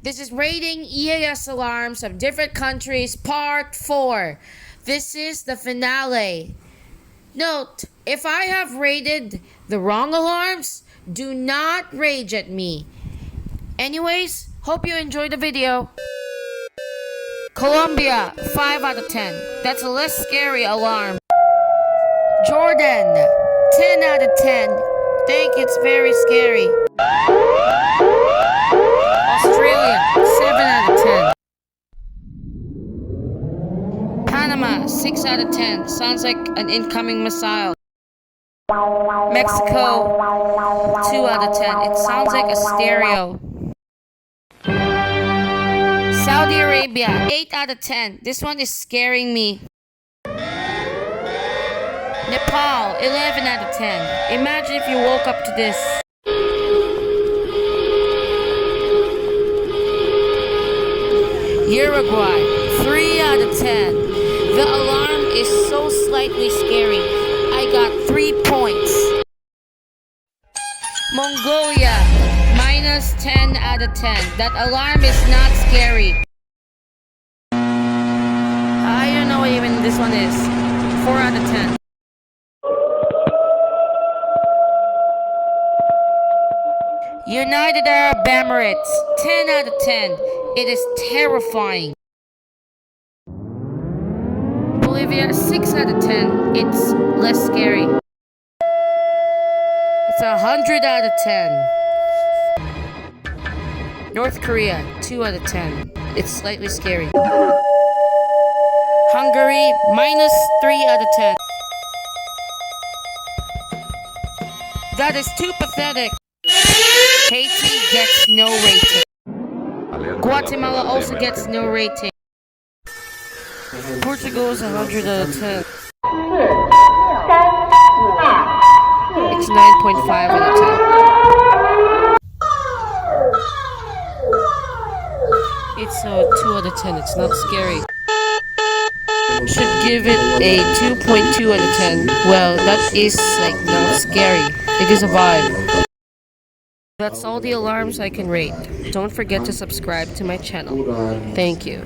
This is rating EAS alarms of different countries, part 4. This is the finale. Note, if I have rated the wrong alarms, do not rage at me. Anyways, hope you enjoyed the video. Colombia, 5 out of 10. That's a less scary alarm. Jordan, 10 out of 10. Think it's very scary. Australia, 7 out of 10. Panama, 6 out of 10. Sounds like an incoming missile. Mexico, 2 out of 10. It sounds like a stereo. Saudi Arabia, 8 out of 10. This one is scaring me. Nepal, 11 out of 10. Imagine if you woke up to this. Uruguay, 3 out of 10. The alarm is so slightly scary. I got 3 points. Mongolia, minus 10 out of 10. That alarm is not scary. I don't know what even this one is. 4 out of 10. United Arab Emirates, 10 out of 10. It is terrifying. Bolivia, 6 out of 10. It's less scary. It's 100 out of 10. North Korea, 2 out of 10. It's slightly scary. Hungary, minus 3 out of 10. That is too pathetic. Haiti gets no rating. Guatemala also gets no rating. Portugal is 100 out of 10. It's 9.5 out of 10. It's a 2 out of 10. It's not scary. Should give it a 2.2 out of 10. Well, that is like not scary. It is a vibe. That's all the alarms I can rate. Don't forget to subscribe to my channel. Thank you.